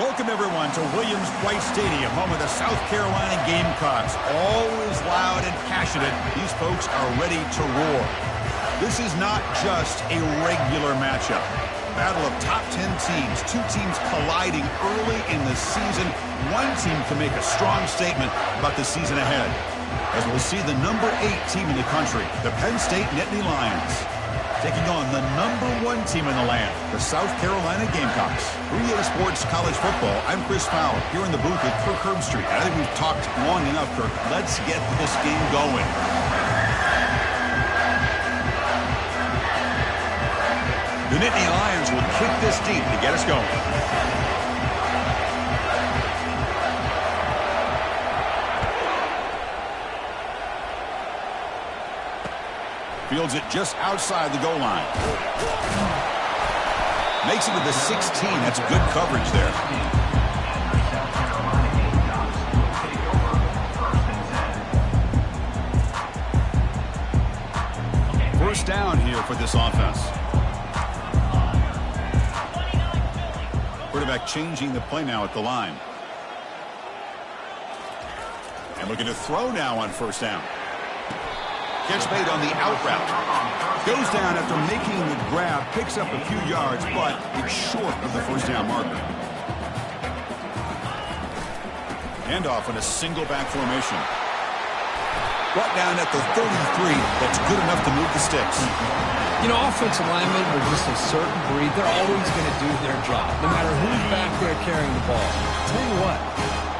Welcome, everyone, to Williams-Brice Stadium, home of the South Carolina Gamecocks. Always loud and passionate, these folks are ready to roar. This is not just a regular matchup. Battle of top 10 teams, two teams colliding early in the season. One team can make a strong statement about the season ahead, as we'll see the number 8 team in the country, the Penn State Nittany Lions, taking on the number 1 team in the land, the South Carolina Gamecocks. For EA Sports College Football, I'm Chris Fowler, here in the booth with Kirk Herbstreit. I think we've talked long enough, Kirk. Let's get this game going. The Nittany Lions will kick this deep to get us going. Fields it just outside the goal line. Makes it to the 16. That's good coverage there. First down here for this offense. Quarterback changing the play now at the line. And looking to throw now on first down. Catch made on the out route. Goes down after making the grab, picks up a few yards, but it's short of the first down marker. Handoff in a single back formation. Brought down at the 33. That's good enough to move the sticks. You know, offensive linemen are just a certain breed. They're always going to do their job, no matter who's back there carrying the ball. Tell you what,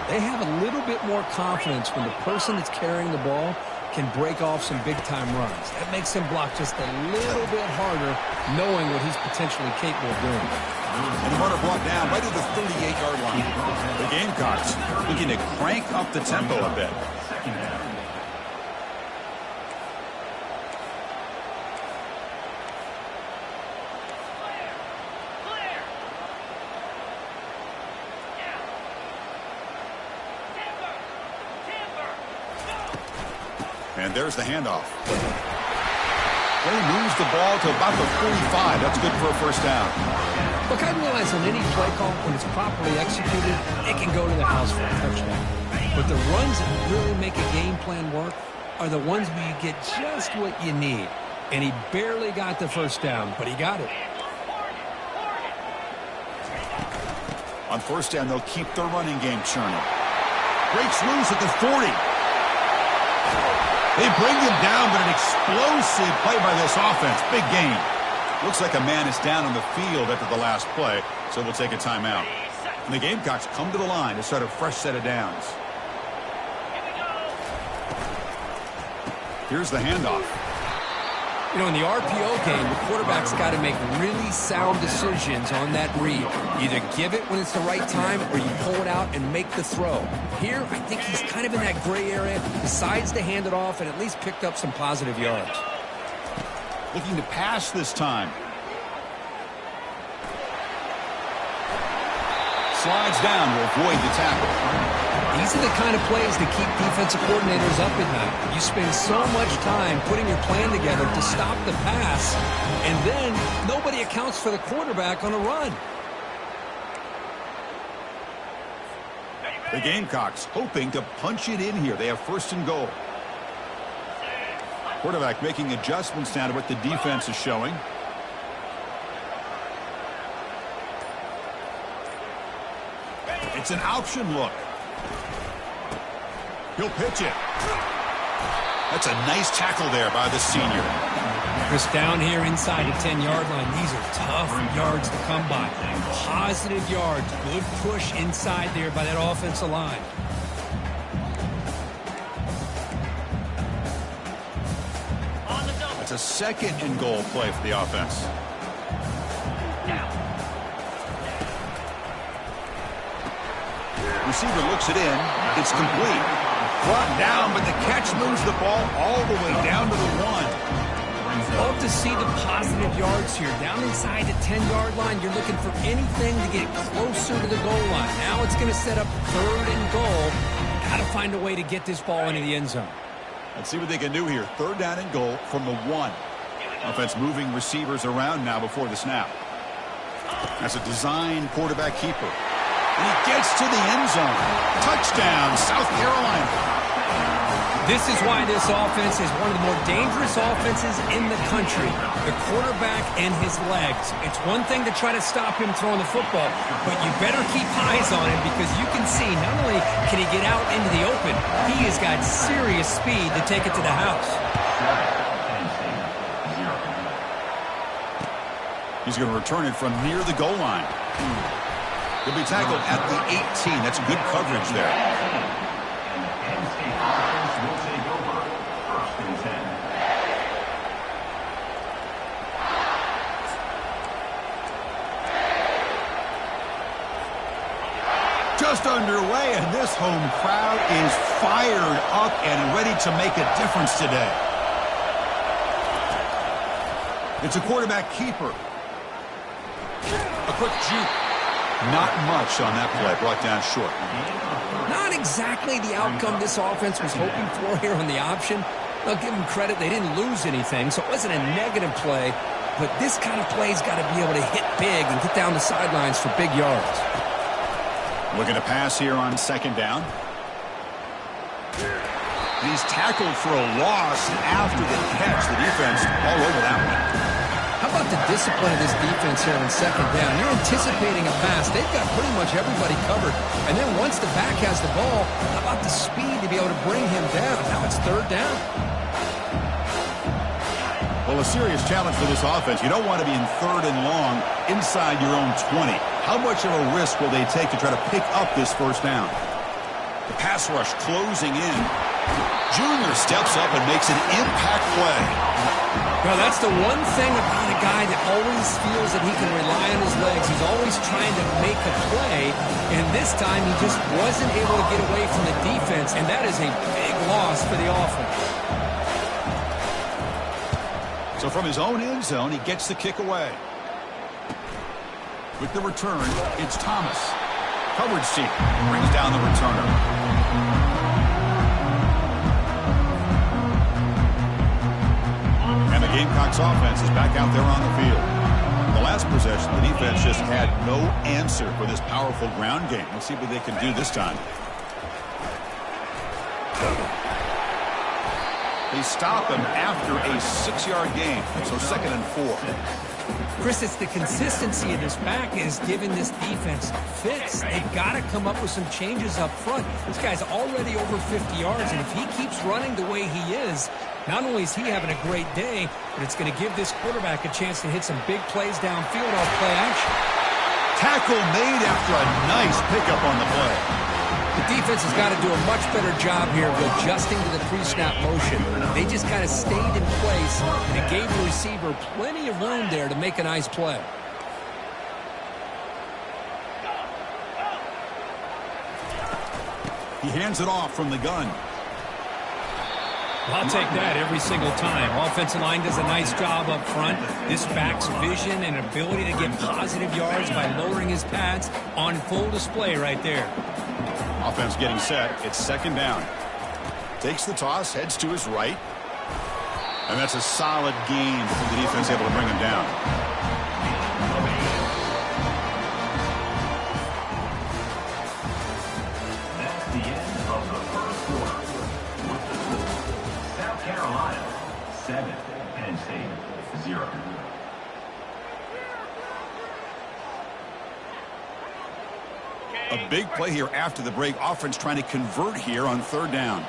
they have a little bit more confidence when the person that's carrying the ball can break off some big-time runs. That makes him block just a little bit harder, knowing what he's potentially capable of doing. And the runner brought down right at the 38-yard line. The Gamecocks looking to crank up the tempo a bit. And there's the handoff. He moves the ball to about the 45. That's good for a first down. Look, I realize on any play call, when it's properly executed, it can go to the house for a touchdown. But the runs that really make a game plan work are the ones where you get just what you need. And he barely got the first down, but he got it. On first down, they'll keep their running game churning. Breaks loose at the 40. They bring him down, but an explosive play by this offense. Big gain. Looks like a man is down on the field after the last play, so we'll take a timeout. And the Gamecocks come to the line to start a fresh set of downs. Here's the handoff. You know, in the RPO game, the quarterback's got to make really sound decisions on that read. Either give it when it's the right time or you pull it out and make the throw. Here, I think he's kind of in that gray area, decides to hand it off and at least picked up some positive yards. Looking to pass this time. Slides down to avoid the tackle. These are the kind of plays that keep defensive coordinators up at night. You spend so much time putting your plan together to stop the pass, and then nobody accounts for the quarterback on a run. The Gamecocks hoping to punch it in here. They have first and goal. Quarterback making adjustments now to what the defense is showing. It's an option look. He'll pitch it. That's a nice tackle there by the senior. Chris, down here inside the 10-yard line, these are tough yards to come by. Positive yards, good push inside there by that offensive line. It's a second and goal play for the offense. Receiver looks it in. It's complete. Brought down, but the catch moves the ball all the way down to the 1. Love to see the positive yards here. Down inside the 10-yard line, you're looking for anything to get closer to the goal line. Now it's going to set up third and goal. Got to find a way to get this ball into the end zone. Let's see what they can do here. Third down and goal from the 1. Offense moving receivers around now before the snap. That's a design quarterback keeper. And he gets to the end zone. Touchdown, South Carolina. This is why this offense is one of the more dangerous offenses in the country. The quarterback and his legs. It's one thing to try to stop him throwing the football, but you better keep eyes on him because you can see not only can he get out into the open, he has got serious speed to take it to the house. He's going to return it from near the goal line. He'll be tackled at the 18. That's good coverage there. Just underway, and this home crowd is fired up and ready to make a difference today. It's a quarterback keeper. A quick juke. Not much on that play, brought down short. Not exactly the outcome this offense was hoping for here on the option. I'll give them credit, they didn't lose anything, so it wasn't a negative play, but this kind of play's got to be able to hit big and get down the sidelines for big yards. Looking to pass here on second down. And he's tackled for a loss after the catch. The defense all over that one. How about the discipline of this defense here on second down? You're anticipating a pass. They've got pretty much everybody covered. And then once the back has the ball, how about the speed to be able to bring him down? Now it's third down. Well, a serious challenge for this offense. You don't want to be in third and long inside your own 20. How much of a risk will they take to try to pick up this first down? The pass rush closing in. Junior steps up and makes an impact play. Well, that's the one thing about a guy that always feels that he can rely on his legs. He's always trying to make a play, and this time he just wasn't able to get away from the defense, and that is a big loss for the offense. So from his own end zone, he gets the kick away. With the return, it's Thomas. Coverage team brings down the returner. And the Gamecocks offense is back out there on the field. In the last possession, the defense just had no answer for this powerful ground game. Let's see what they can do this time. They stop him after a 6-yard gain, so 2nd and 4. Chris, it's the consistency of this back is giving this defense fits. They've got to come up with some changes up front. This guy's already over 50 yards, and if he keeps running the way he is, not only is he having a great day, but it's going to give this quarterback a chance to hit some big plays downfield off play action. Tackle made after a nice pickup on the play. The defense has got to do a much better job here of adjusting to the pre-snap motion. They just kind of stayed in place, and it gave the receiver plenty of room there to make a nice play. He hands it off from the gun. I'll take that every single time. Offensive line does a nice job up front. This back's vision and ability to get positive yards by lowering his pads on full display right there. Offense getting set. It's second down. Takes the toss, heads to his right. And that's a solid gain. The defense able to bring him down. That's the end of the first quarter. With the score, South Carolina 7, Penn State 0. A big play here after the break. Offense trying to convert here on third down.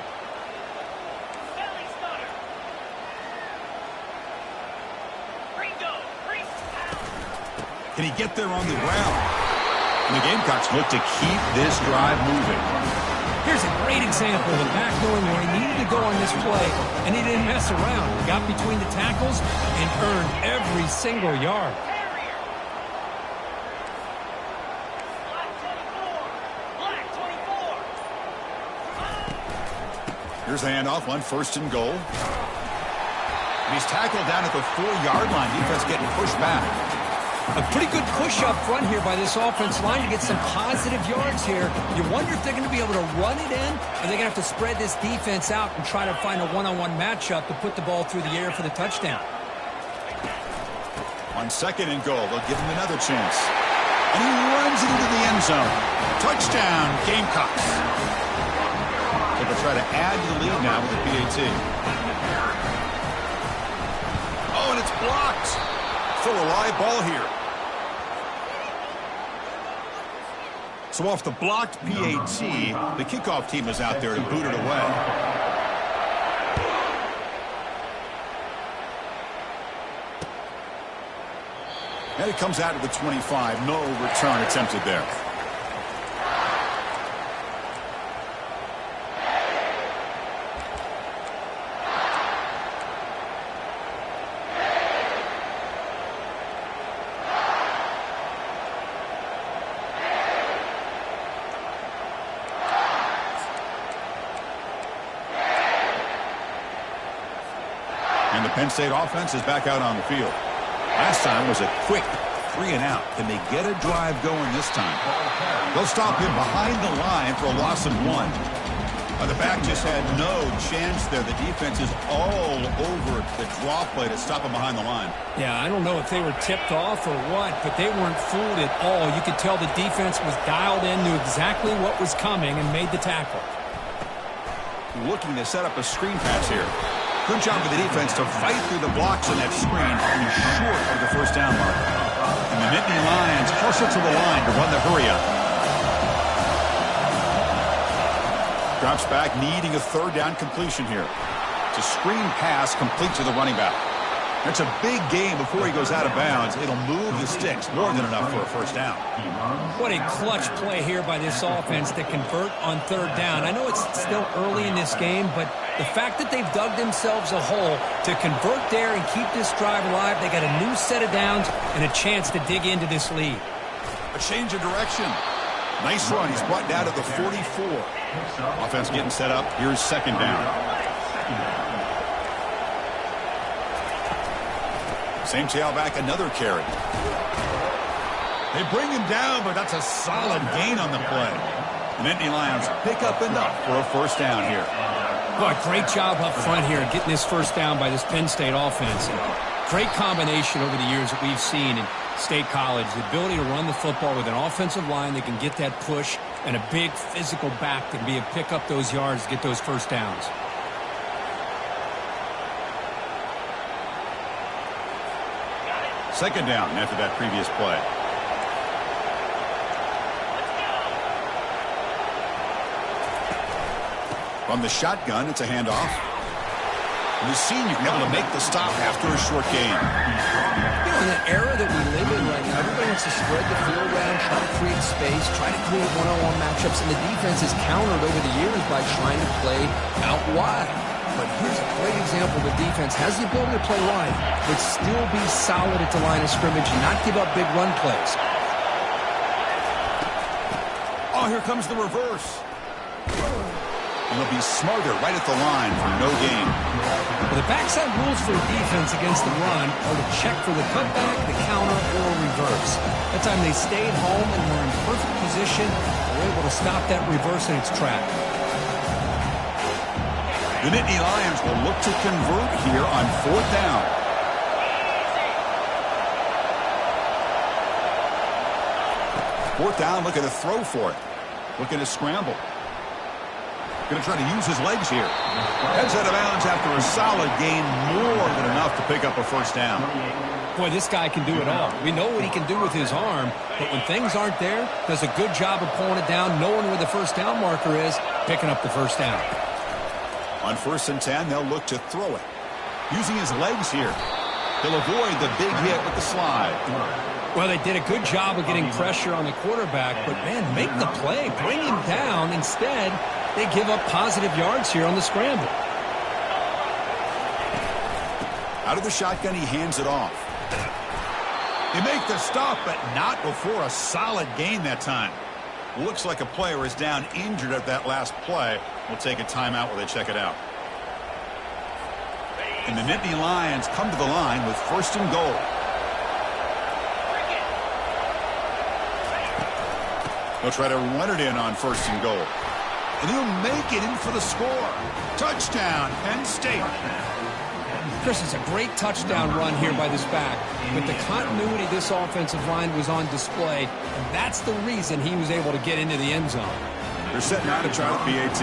Can he get there on the ground? And the Gamecocks look to keep this drive moving. Here's a great example of the back knowing where he needed to go on this play, and he didn't mess around. He got between the tackles and earned every single yard. Here's the handoff on 1st and goal. And he's tackled down at the 4-yard line. Defense getting pushed back. A pretty good push up front here by this offense line to get some positive yards here. You wonder if they're going to be able to run it in, or they're going to have to spread this defense out and try to find a one-on-one matchup to put the ball through the air for the touchdown. On 2nd and goal, they'll give him another chance. And he runs it into the end zone. Touchdown, Gamecocks. So they'll try to add to the lead now with the PAT. Oh, and it's blocked. Still a live ball here. So off the blocked PAT, the kickoff team is out there to boot it away. And it comes out to the 25. No return attempted there. And the Penn State offense is back out on the field. Last time was a quick 3-and-out. Can they get a drive going this time? They'll stop him behind the line for a loss of 1. The back just had no chance there. The defense is all over the draw play to stop him behind the line. Yeah, I don't know if they were tipped off or what, but they weren't fooled at all. You could tell the defense was dialed in, knew exactly what was coming, and made the tackle. Looking to set up a screen pass here. Good job of the defense to fight through the blocks in that screen and short of the first down mark. And the Nittany Lions hustle to the line to run the hurry-up. Drops back, needing a third down completion here. It's a screen pass complete to the running back. That's a big game before he goes out of bounds. It'll move the sticks more than enough for a first down. What a clutch play here by this offense to convert on third down. I know it's still early in this game, but the fact that they've dug themselves a hole to convert there and keep this drive alive, they got a new set of downs and a chance to dig into this lead. A change of direction. Nice run. He's brought down to the 44. Offense getting set up. Here's second down. Same tailback, another carry. They bring him down, but that's a solid gain on the play. The Nittany Lions pick up enough for a first down here. Boy, great job up front here getting this first down by this Penn State offense. And great combination over the years that we've seen in State College. The ability to run the football with an offensive line that can get that push and a big physical back that can be able to pick up those yards to get those first downs. Second down after that previous play. From the shotgun, it's a handoff. And the senior able to make the stop after a short gain. You know, in the era that we live in right now, everybody wants to spread the field around, try to create space, try to create one-on-one matchups, and the defense is countered over the years by trying to play out wide. But here's a great example. The defense has the ability to play wide, but still be solid at the line of scrimmage and not give up big run plays. Oh, here comes the reverse. And they'll be smarter right at the line for no gain. Well, the backside rules for the defense against the run are to check for the cutback, the counter, or reverse. That time they stayed home and were in perfect position. They were able to stop that reverse in its track. The Nittany Lions will look to convert here on fourth down. Fourth down, looking to throw for it. Looking to scramble. Going to try to use his legs here. Heads out of bounds after a solid gain, more than enough to pick up a first down. Boy, this guy can do it all. We know what he can do with his arm, but when things aren't there, does a good job of pulling it down, knowing where the first down marker is, picking up the first down. On 1st and 10, they'll look to throw it. Using his legs here. He'll avoid the big hit with the slide. Well, they did a good job of getting pressure on the quarterback, but, man, make the play. Bring him down. Instead, they give up positive yards here on the scramble. Out of the shotgun, he hands it off. They make the stop, but not before a solid gain that time. Looks like a player is down injured at that last play. We'll take a timeout while they check it out. And the Nittany Lions come to the line with 1st and goal. They'll try to run it in on 1st and goal. And he'll make it in for the score. Touchdown, Penn State. Chris, it's a great touchdown run here by this back. With the continuity this offensive line was on display, and that's the reason he was able to get into the end zone. They're set now to try the PAT.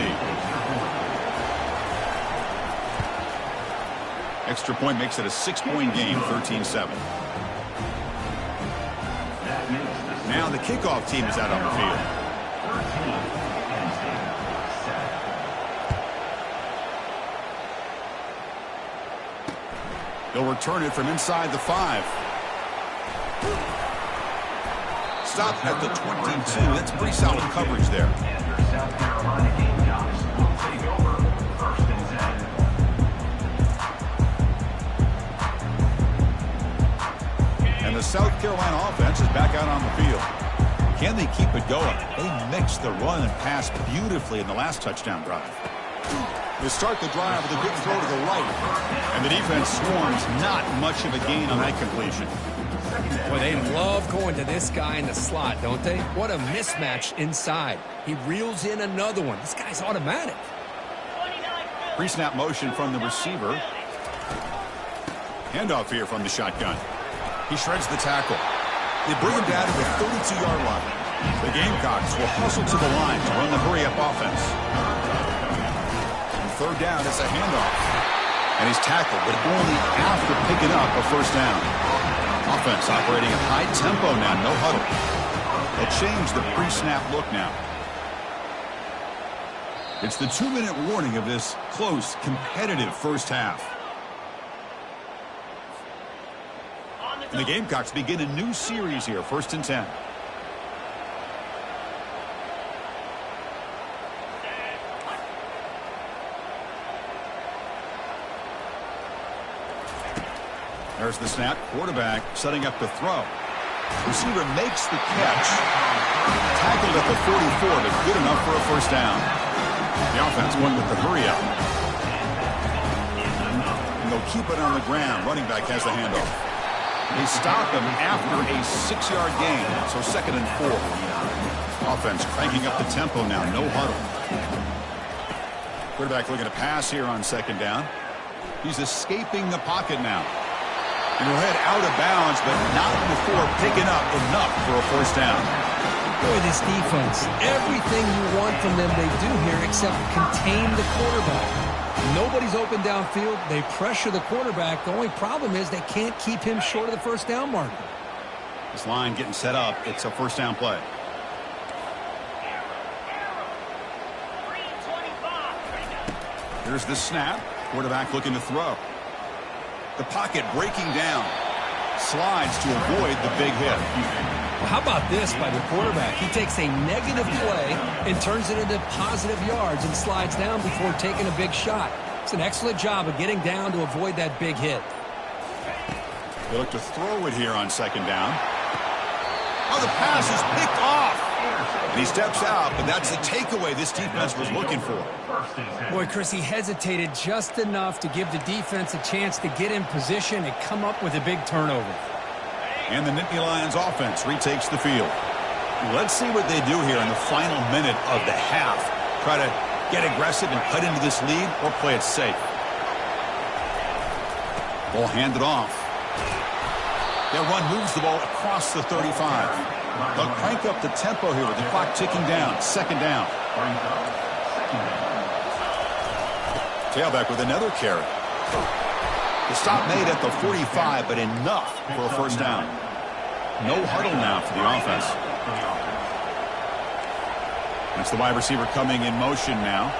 Extra point makes it a 6-point game, 13-7. Now the kickoff team is out on the field. They'll return it from inside the 5. Stop at the 22. That's pretty solid coverage there. South Carolina Gamecocks will take over 1st and 10. And the South Carolina offense is back out on the field. Can they keep it going? They mixed the run and pass beautifully in the last touchdown drive. They start the drive with a good throw to the right. And the defense swarms. Not much of a gain on that completion. Boy, they love going to this guy in the slot, don't they? What a mismatch inside. He reels in another one. This guy's automatic. Pre-snap motion from the receiver. Handoff here from the shotgun. He shreds the tackle. They bring him down to the 32-yard line. The Gamecocks will hustle to the line to run the hurry-up offense. And 3rd down, it's a handoff. And he's tackled, but only after picking up a 1st down. Offense operating at high tempo now, no huddle. They'll change the pre-snap look now. It's the 2-minute warning of this close, competitive first half. And the Gamecocks begin a new series here, 1st and 10. There's the snap. Quarterback setting up the throw. Receiver makes the catch. Tackled at the 44, but good enough for a 1st down. The offense went with the hurry-up. And they'll keep it on the ground. Running back has the handoff. They stop him after a 6-yard gain, so 2nd and 4. Offense cranking up the tempo now, no huddle. Quarterback looking to pass here on 2nd down. He's escaping the pocket now. And he'll head out of bounds, but not before picking up enough for a 1st down. Boy, this defense, everything you want from them they do here except contain the quarterback. Nobody's open downfield. They pressure the quarterback. The only problem is they can't keep him short of the 1st down marker. This line getting set up. It's a 1st down play. Here's the snap. Quarterback looking to throw. The pocket breaking down. Slides to avoid the big hit. Well, how about this by the quarterback? He takes a negative play and turns it into positive yards and slides down before taking a big shot. It's an excellent job of getting down to avoid that big hit. They look to throw it here on 2nd down. Oh, the pass is picked off. And he steps out, but that's the takeaway this defense was looking for. Boy, Chris, he hesitated just enough to give the defense a chance to get in position and come up with a big turnover. And the Nittany Lions offense retakes the field. Let's see what they do here in the final minute of the half. Try to get aggressive and cut into this lead or play it safe. Ball handed off. Their run moves the ball across the 35. They'll crank up the tempo here with the clock ticking down. 2nd down. Tailback with another carry. The stop made at the 45, but enough for a 1st down. No huddle now for the offense. That's the wide receiver coming in motion now.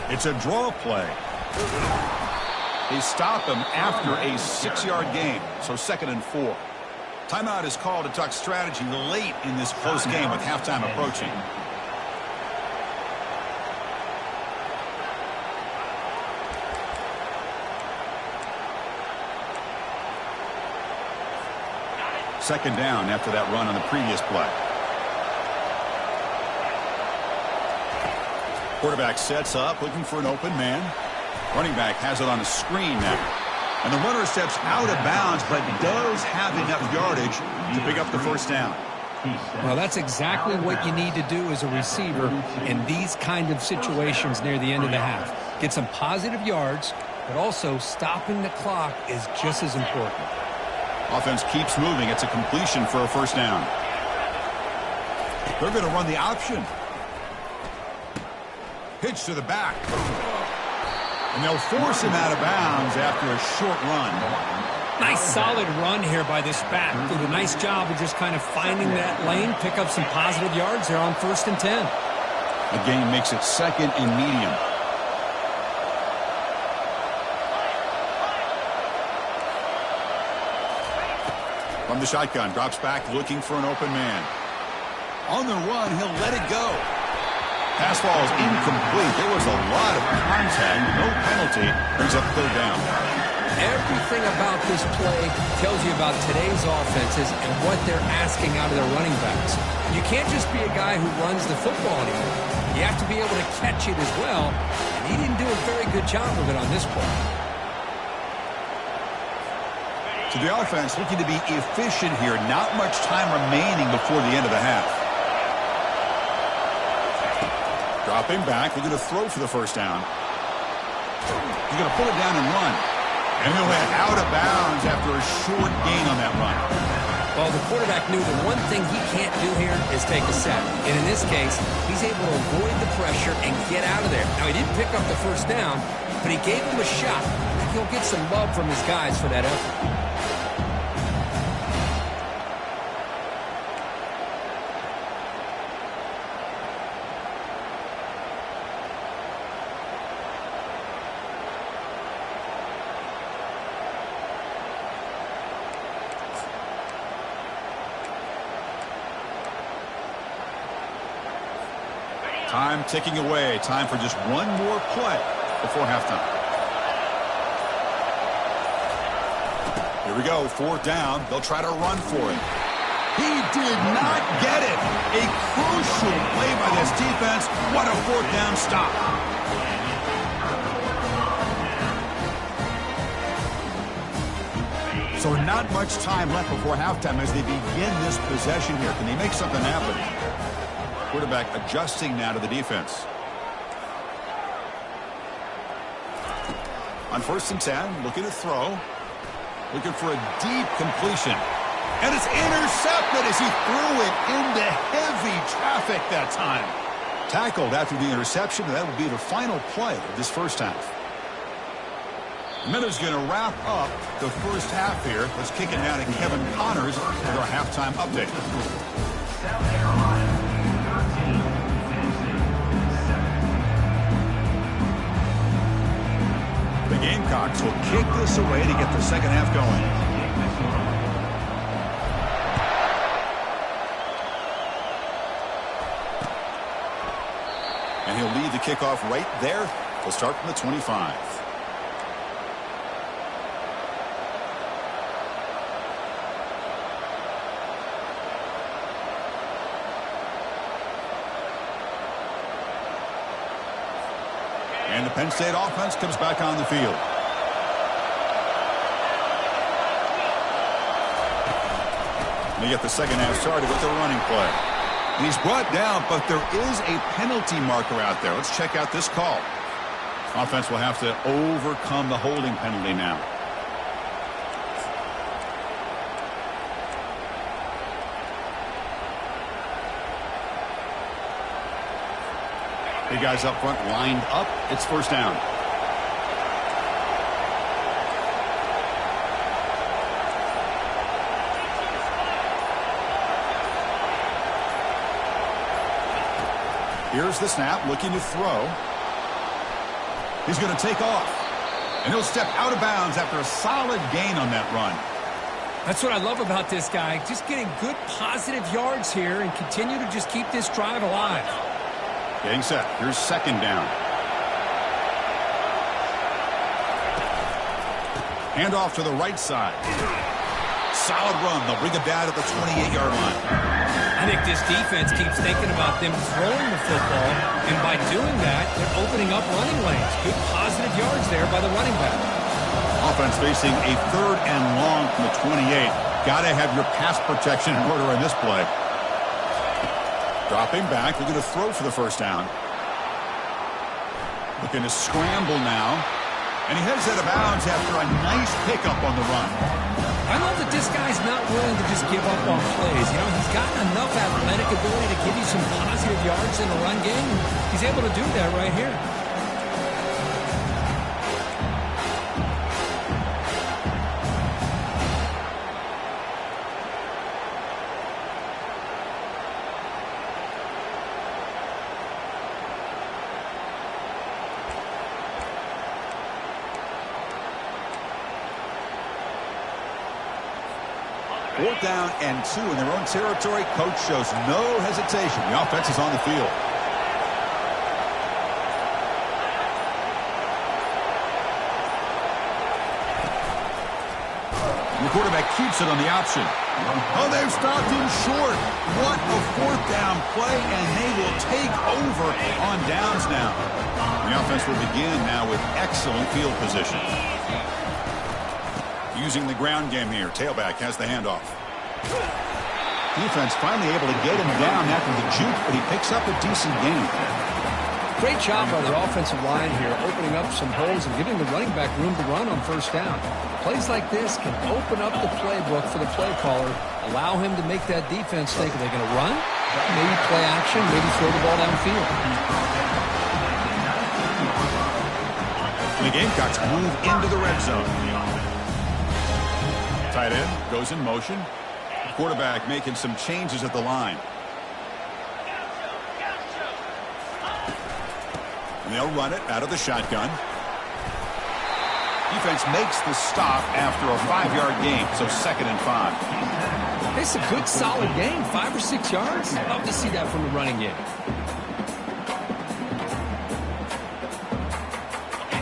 It's a draw play. They stop him after a 6-yard gain, so 2nd and 4. Timeout is called to talk strategy late in this close game with halftime approaching. Second down after that run on the previous play. Quarterback sets up, looking for an open man. Running back has it on a screen now. And the runner steps out of bounds, but does have enough yardage to pick up the 1st down. Well, that's exactly what you need to do as a receiver in these kind of situations near the end of the half. Get some positive yards, but also stopping the clock is just as important. Offense keeps moving. It's a completion for a first down. They're going to run the option. Pitch to the back. And they'll force him out of bounds after a short run. Nice solid run here by this back. Did a nice job of just kind of finding that lane, pick up some positive yards there on 1st and 10. The game makes it 2nd and medium. From the shotgun, drops back looking for an open man. On the run, he'll let it go. Pass falls incomplete. There was a lot of contact. No penalty. Brings up 3rd down. Everything about this play tells you about today's offenses and what they're asking out of their running backs. You can't just be a guy who runs the football anymore. You have to be able to catch it as well, and he didn't do a very good job of it on this play. So the offense looking to be efficient here. Not much time remaining before the end of the half. Dropping back, looking to throw for the first down. He's going to pull it down and run. And he'll head out of bounds after a short gain on that run. Well, the quarterback knew the one thing he can't do here is take a sack. And in this case, he's able to avoid the pressure and get out of there. Now, he didn't pick up the first down, but he gave him a shot. I think he'll get some love from his guys for that effort. Time ticking away. Time for just one more play before halftime. Here we go. 4th down. They'll try to run for it. He did not get it. A crucial play by this defense. What a 4th down stop. So not much time left before halftime as they begin this possession here. Can they make something happen? Quarterback adjusting now to the defense. On 1st and 10, looking to throw. Looking for a deep completion. And it's intercepted as he threw it into heavy traffic that time. Tackled after the interception, and that will be the final play of this first half. Miller's going to wrap up the first half here. Let's kick it now to Kevin Connors with our halftime update. South Carolina. The Gamecocks will kick this away to get the second half going. And he'll lead the kickoff right there. He'll start from the 25. And the Penn State offense comes back on the field. And they get the second half started with the running play. And he's brought down, but there is a penalty marker out there. Let's check out this call. Offense will have to overcome the holding penalty now. Big guys up front lined up. It's first down. Here's the snap, looking to throw. He's going to take off. And he'll step out of bounds after a solid gain on that run. That's what I love about this guy. Just getting good positive yards here and continue to just keep this drive alive. Getting set. Here's second down. Hand off to the right side. Solid run. They'll bring it down at the 28-yard line. I think this defense keeps thinking about them throwing the football, and by doing that, they're opening up running lanes. Good positive yards there by the running back. Offense facing a 3rd and long from the 28. Got to have your pass protection in order in this play. Dropping back, looking to throw for the first down. Looking to scramble now. And he heads out of bounds after a nice pickup on the run. I love that this guy's not willing to just give up on plays. You know, he's got enough athletic ability to give you some positive yards in the run game. He's able to do that right here. Fourth down and 2 in their own territory. Coach shows no hesitation. The offense is on the field. And the quarterback keeps it on the option. Oh, they've stopped him short. What a fourth down play, and they will take over on downs now. The offense will begin now with excellent field position. Using the ground game here. Tailback has the handoff. Defense finally able to get him down after the juke, but he picks up a decent gain. Great job by their offensive line here, opening up some holes and giving the running back room to run on first down. Plays like this can open up the playbook for the play caller, allow him to make that defense think, are they going to run? Maybe play action, maybe throw the ball downfield. And the Gamecocks move into the red zone. Tight end goes in motion. Quarterback making some changes at the line. And they'll run it out of the shotgun. Defense makes the stop after a 5-yard gain, so 2nd and 5. It's a good, solid game, 5 or 6 yards. Love to see that from the running game.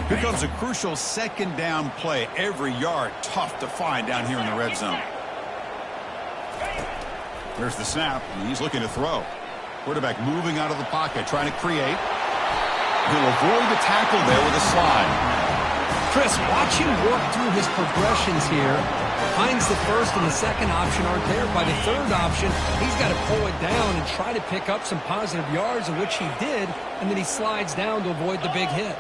Here comes a crucial 2nd down play. Every yard tough to find down here in the red zone. There's the snap, and he's looking to throw. Quarterback moving out of the pocket, trying to create. He'll avoid the tackle there with a slide. Chris, watch him work through his progressions here. Finds the first and the second option aren't there. By the third option, he's got to pull it down and try to pick up some positive yards, of which he did, and then he slides down to avoid the big hit.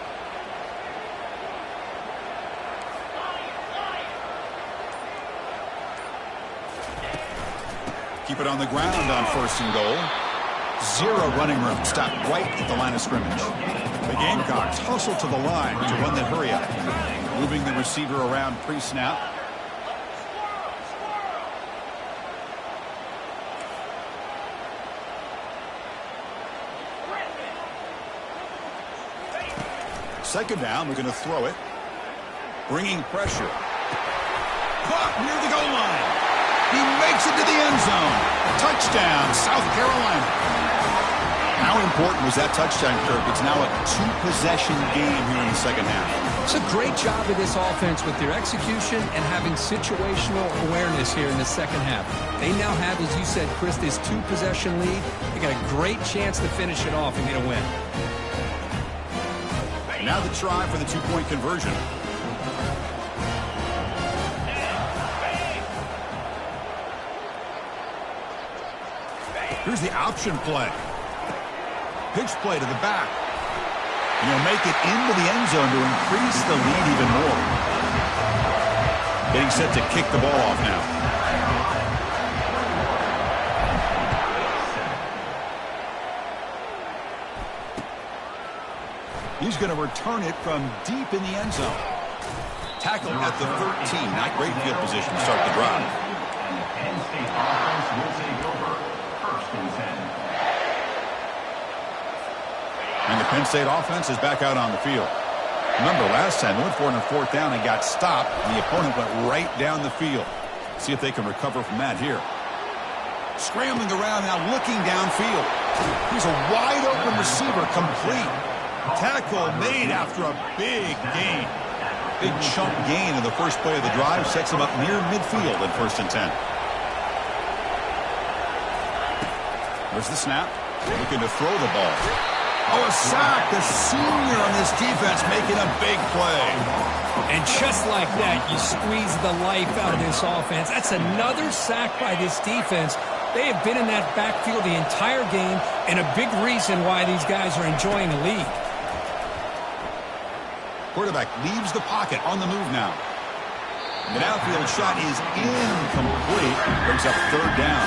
Keep it on the ground on 1st and goal. 0 running room. Stopped right at the line of scrimmage. The Gamecocks hustle to the line to run the hurry up. Moving the receiver around pre-snap. Second down, we're going to throw it. Bringing pressure. Caught near the goal line. He makes it to the end zone. Touchdown, South Carolina. How important was that touchdown, Kirk? It's now a 2-possession game here in the second half. It's a great job of this offense with their execution and having situational awareness here in the second half. They now have, as you said, Chris, this 2-possession lead. They got a great chance to finish it off and get a win. Now the try for the 2-point conversion. Here's the option play. Pitch play to the back. And he'll make it into the end zone to increase the lead even more. Getting set to kick the ball off now. He's going to return it from deep in the end zone. Tackle at the 13. Not great field position to start the drive. And the Penn State offense will take over 1st and 10. And the Penn State offense is back out on the field. Remember, last time they went for it on 4th down and got stopped, and the opponent went right down the field. See if they can recover from that here. Scrambling around now, looking downfield. Here's a wide-open receiver, complete. Tackle made after a big gain. Big chunk gain in the first play of the drive sets him up near midfield in 1st and 10. There's the snap. Looking to throw the ball. Oh, a sack. The senior on this defense making a big play. And just like that, you squeeze the life out of this offense. That's another sack by this defense. They have been in that backfield the entire game, and a big reason why these guys are enjoying the lead. Quarterback leaves the pocket on the move now. The downfield shot is incomplete. Brings up third down.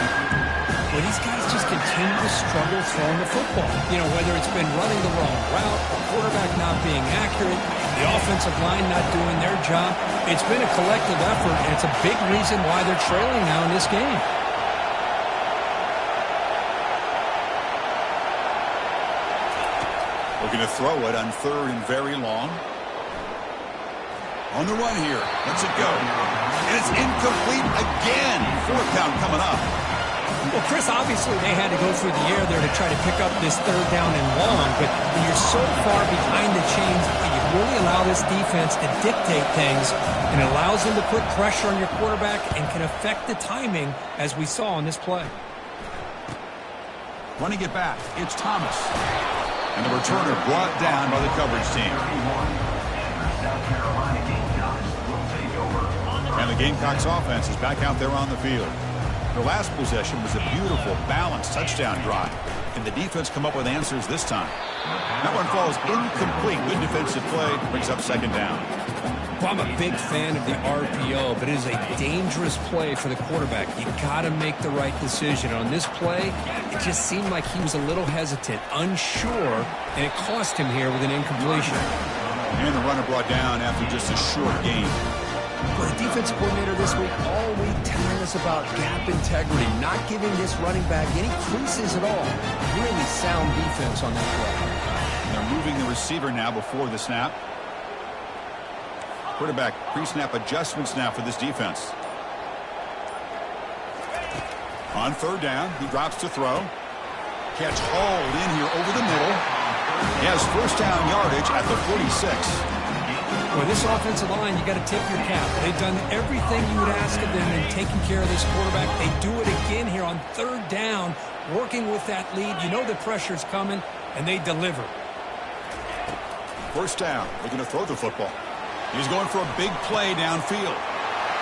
Well, these guys just continue to struggle throwing the football. You know, whether it's been running the wrong route, the quarterback not being accurate, the offensive line not doing their job. It's been a collective effort, and it's a big reason why they're trailing now in this game. Looking to throw it on third and very long. On the run here. Lets it go. And it's incomplete again. Fourth down coming up. Well, Chris, obviously they had to go through the air there to try to pick up this third down and long, but when you're so far behind the chains, you really allow this defense to dictate things, and it allows them to put pressure on your quarterback and can affect the timing, as we saw on this play. Running it back, it's Thomas. And the returner brought down by the coverage team. And the Gamecocks offense is back out there on the field. Their last possession was a beautiful, balanced touchdown drive. Can the defense come up with answers this time? That one falls incomplete. Good defensive play. Brings up second down. Well, I'm a big fan of the RPO, but it is a dangerous play for the quarterback. You got to make the right decision. On this play, it just seemed like he was a little hesitant, unsure, and it cost him here with an incompletion. And the runner brought down after just a short gain. Well, the defensive coordinator this week all week telling us about gap integrity, not giving this running back any creases at all. Really sound defense on that play. And they're moving the receiver now before the snap. Quarterback pre-snap adjustments now for this defense. On third down, he drops to throw. Catch hauled in here over the middle. He has first down yardage at the 46. Well, this offensive line, you got to tip your cap. They've done everything you would ask of them in taking care of this quarterback. They do it again here on third down, working with that lead. You know the pressure's coming, and they deliver. First down. They're going to throw the football. He's going for a big play downfield.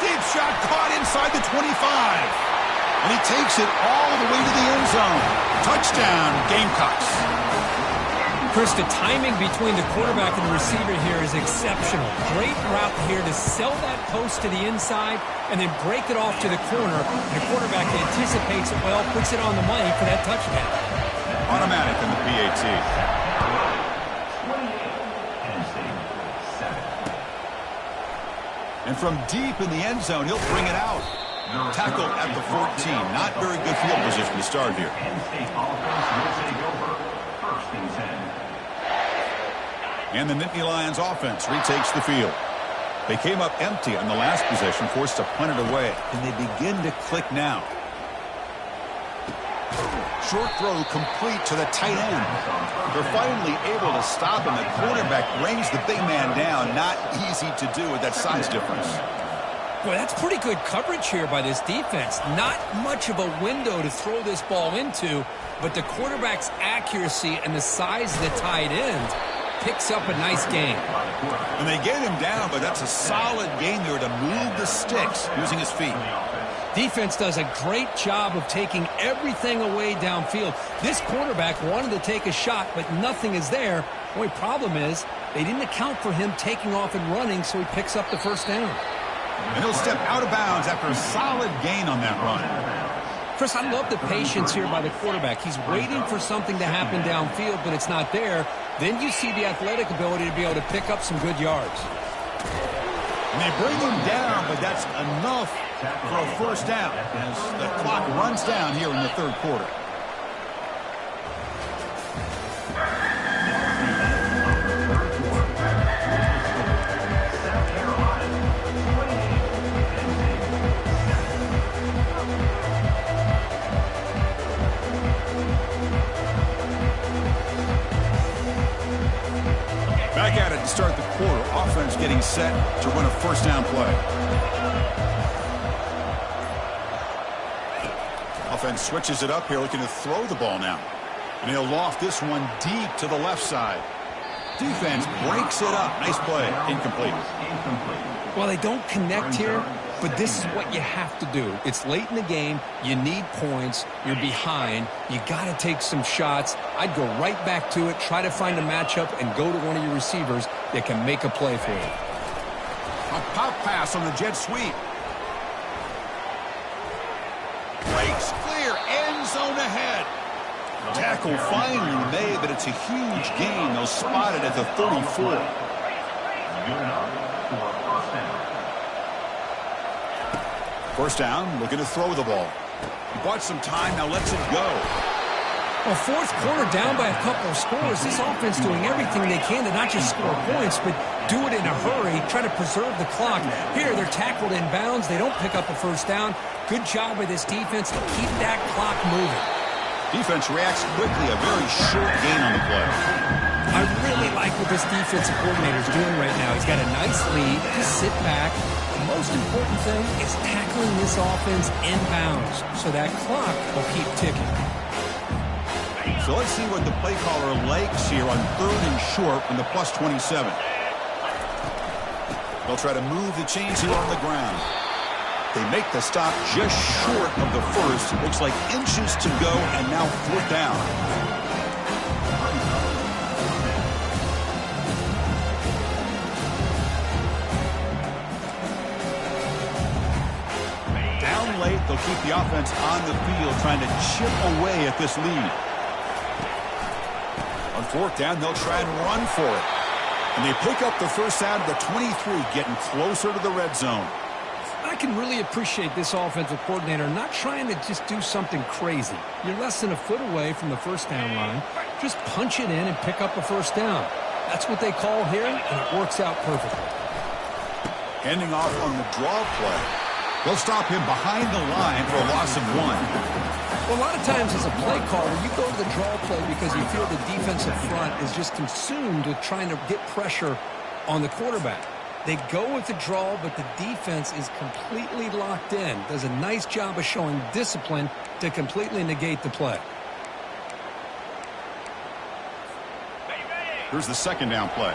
Deep shot caught inside the 25. And he takes it all the way to the end zone. Touchdown, Gamecocks. Chris, the timing between the quarterback and the receiver here is exceptional. Great route here to sell that post to the inside and then break it off to the corner. And the quarterback anticipates it well, puts it on the money for that touchdown. Automatic in the PAT. And from deep in the end zone, he'll bring it out. Tackle at the 14. Not very good field position to start here. And the Nittany Lions offense retakes the field. They came up empty on the last possession, forced to punt it away. And they begin to click now. Short throw complete to the tight end. They're finally able to stop him. The quarterback brings the big man down. Not easy to do with that size difference. Boy, that's pretty good coverage here by this defense. Not much of a window to throw this ball into, but the quarterback's accuracy and the size of the tight end picks up a nice gain. And they get him down, but that's a solid gain there to move the sticks using his feet. Defense does a great job of taking everything away downfield. This quarterback wanted to take a shot, but nothing is there. The only problem is they didn't account for him taking off and running, so he picks up the first down. And he'll step out of bounds after a solid gain on that run. Chris, I love the patience here by the quarterback. He's waiting for something to happen downfield, but it's not there. Then you see the athletic ability to be able to pick up some good yards. And they bring him down, but that's enough for a first down as the clock runs down here in the third quarter. Back at it to start the quarter. Offense getting set to run a first down play. Offense switches it up here, looking to throw the ball now. And he'll loft this one deep to the left side. Defense breaks it up. Nice play. Incomplete. Well, they don't connect here, but this is what you have to do. It's late in the game. You need points. You're behind. You got to take some shots. I'd go right back to it, try to find a matchup, and go to one of your receivers that can make a play for you. A pop pass on the jet sweep. Breaks clear. End zone ahead. Tackle finally made, but it's a huge gain. They'll spot it at the 34. First down, looking to throw the ball. He bought some time, now lets it go. Well, fourth quarter down by a couple of scores. This offense doing everything they can to not just score points, but do it in a hurry, try to preserve the clock. Here, they're tackled in bounds. They don't pick up a first down. Good job by this defense to keep that clock moving. Defense reacts quickly, a very short gain on the play. I really like what this defensive coordinator is doing right now. He's got a nice lead. Just sit back. The most important thing is tackling this offense in bounds so that clock will keep ticking. So let's see what the play caller likes here on 3rd and short from the plus 27. They'll try to move the chains here on the ground. They make the stop just short of the first. It looks like inches to go, and now 4th down. Down late, they'll keep the offense on the field, trying to chip away at this lead. On 4th down, they'll try and run for it. And they pick up the first down at the 23, getting closer to the red zone. I can really appreciate this offensive coordinator not trying to just do something crazy. You're less than a foot away from the first down line. Just punch it in and pick up a first down. That's what they call here, and it works out perfectly. Handing off on the draw play. They'll stop him behind the line for a loss of 1. Well, a lot of times as a play caller, you go to the draw play because you feel the defensive front is just consumed with trying to get pressure on the quarterback. They go with the draw, but the defense is completely locked in. Does a nice job of showing discipline to completely negate the play. Here's the 2nd down play.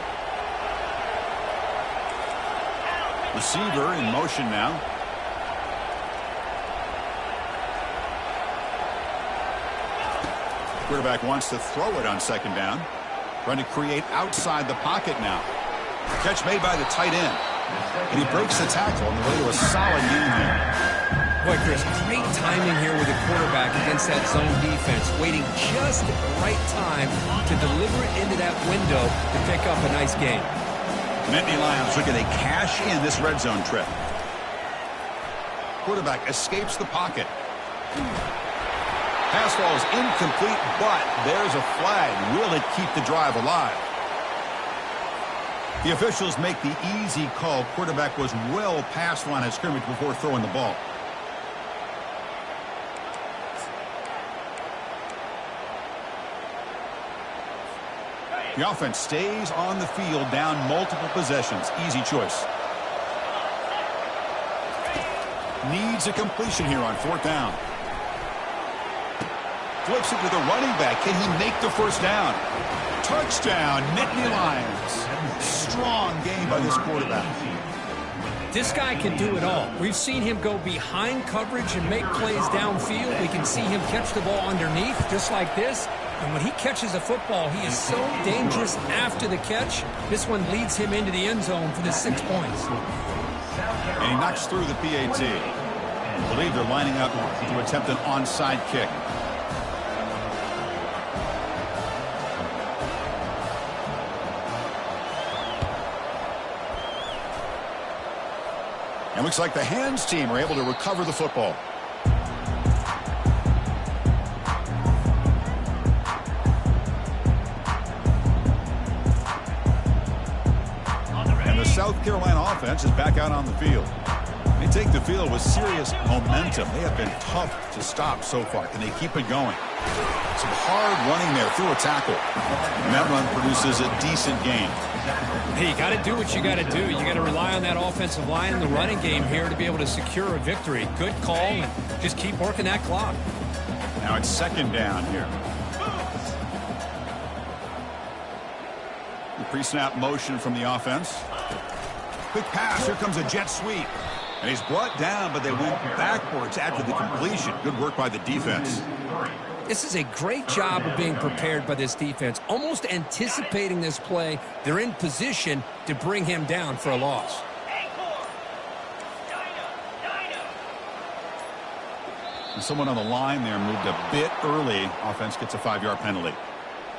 Receiver in motion now. Quarterback wants to throw it on 2nd down. Trying to create outside the pocket now. Catch made by the tight end. And he breaks the tackle on the way to a solid gain here. Boy, Chris, great timing here with the quarterback against that zone defense, waiting just at the right time to deliver it into that window to pick up a nice gain. Nittany Lions looking to cash in this red zone trip. Quarterback escapes the pocket. Pass ball is incomplete, but there's a flag. Will it keep the drive alive? The officials make the easy call. Quarterback was well past line of scrimmage before throwing the ball. The offense stays on the field, down multiple possessions. Easy choice. Needs a completion here on 4th down. Flips it to the running back. Can he make the first down? Touchdown, Nittany Lions. Strong game by this quarterback. This guy can do it all. We've seen him go behind coverage and make plays downfield. We can see him catch the ball underneath, just like this. And when he catches a football, he is so dangerous after the catch. This one leads him into the end zone for the 6 points. And he knocks through the PAT. I believe they're lining up to attempt an onside kick. And looks like the hands team are able to recover the football. And the South Carolina offense is back out on the field. They take the field with serious momentum. They have been tough to stop so far. Can they keep it going? Some hard running there through a tackle. And that run produces a decent gain. Hey, you got to do what you got to do. You got to rely on that offensive line in the running game here to be able to secure a victory. Good call, and just keep working that clock. Now it's 2nd down here. The pre-snap motion from the offense. Quick pass. Here comes a jet sweep. And he's brought down, but they went backwards after the completion. Good work by the defense. This is a great job of being prepared by this defense, almost anticipating this play. They're in position to bring him down for a loss. And someone on the line there moved a bit early. Offense gets a 5-yard penalty.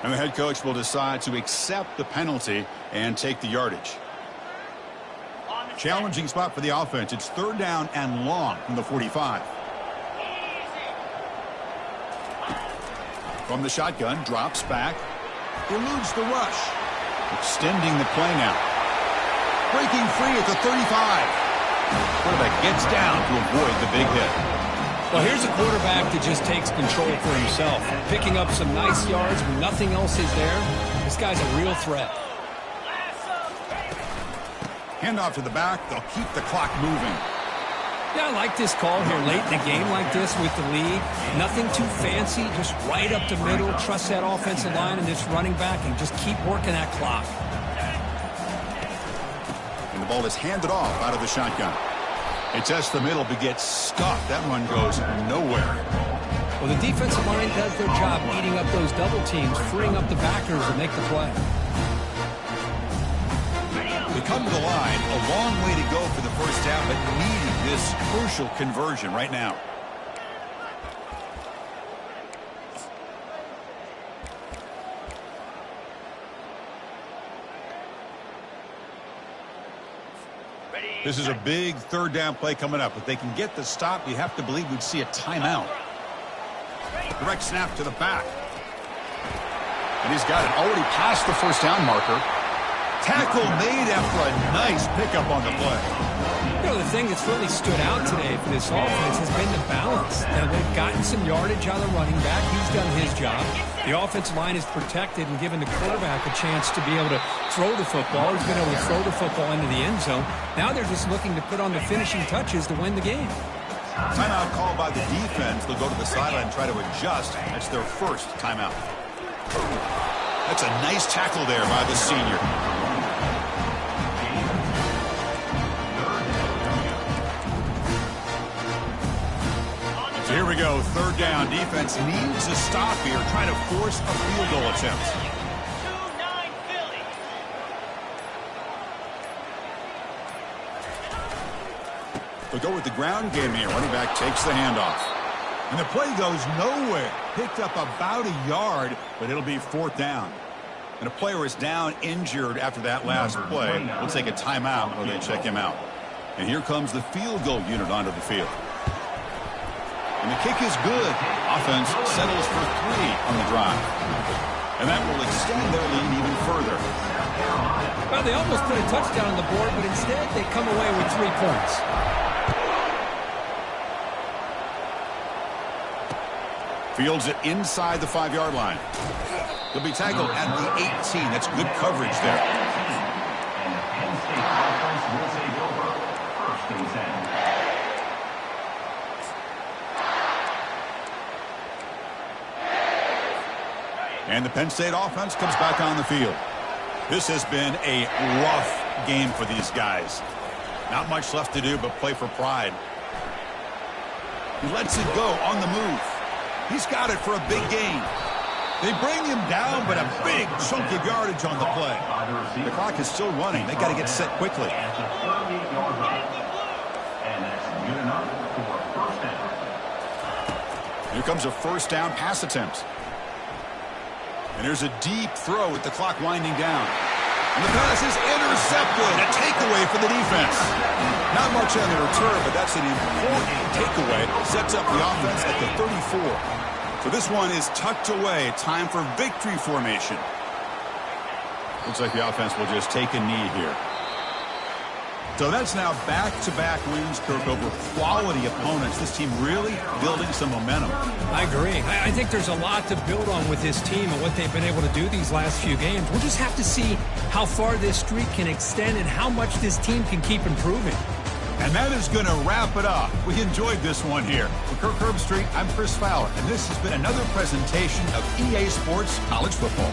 And the head coach will decide to accept the penalty and take the yardage. Challenging spot for the offense. It's 3rd down and long from the 45. From the shotgun, drops back. Eludes the rush. Extending the play now. Breaking free at the 35. Quarterback gets down to avoid the big hit. Well, here's a quarterback that just takes control for himself. Picking up some nice yards when nothing else is there. This guy's a real threat. Handoff to the back. They'll keep the clock moving. Yeah, I like this call here late in the game like this with the lead. Nothing too fancy, just right up the middle. Trust that offensive line and this running back and just keep working that clock. And the ball is handed off out of the shotgun. It tests the middle but gets stuffed. That one goes nowhere. Well, the defensive line does their job eating up those double teams, freeing up the backers to make the play. They come to the line, a long way to go for the first half, but needing this crucial conversion right now. This is a big 3rd down play coming up. If they can get the stop, you have to believe we'd see a timeout. Direct snap to the back. And he's got it already past the 1st down marker. Tackle made after a nice pickup on the play. You know, the thing that's really stood out today for this offense has been the balance. Now, they've gotten some yardage out of the running back. He's done his job. The offensive line is protected and given the quarterback a chance to be able to throw the football. He's been able to throw the football into the end zone. Now they're just looking to put on the finishing touches to win the game. Timeout called by the defense. They'll go to the sideline and try to adjust. That's their first timeout. That's a nice tackle there by the senior. So here we go, 3rd down. Defense needs a stop here, trying to force a field goal attempt. They'll go with the ground game here. Running back takes the handoff. And the play goes nowhere. Picked up about a yard, but it'll be 4th down. And a player is down injured after that last play. We'll take a timeout while they check him out. And here comes the field goal unit onto the field. And the kick is good. Offense settles for 3 on the drive. And that will extend their lead even further. Well, they almost put a touchdown on the board, but instead they come away with 3 points. Fields it inside the 5-yard line. He'll be tackled at the 18. That's good coverage there. And the Penn State offense will take over 1st and 10. And the Penn State offense comes back on the field. This has been a rough game for these guys. Not much left to do but play for pride. He lets it go on the move. He's got it for a big gain. They bring him down, but a big chunk of yardage on the play. The clock is still running. They got to get set quickly. At the 38-yard line. And that's good enough for a 1st down. Here comes a 1st down pass attempt. And there's a deep throw with the clock winding down. And the pass is intercepted. A takeaway for the defense. Not much on the return, but that's an important takeaway. Sets up the offense at the 34. So this one is tucked away. Time for victory formation. Looks like the offense will just take a knee here. So that's now back-to-back wins, Kirk, over quality opponents. This team really building some momentum. I agree. I think there's a lot to build on with this team and what they've been able to do these last few games. We'll just have to see how far this streak can extend and how much this team can keep improving. And that is going to wrap it up. We enjoyed this one here. For Kirk Herbstreit, I'm Chris Fowler, and this has been another presentation of EA Sports College Football.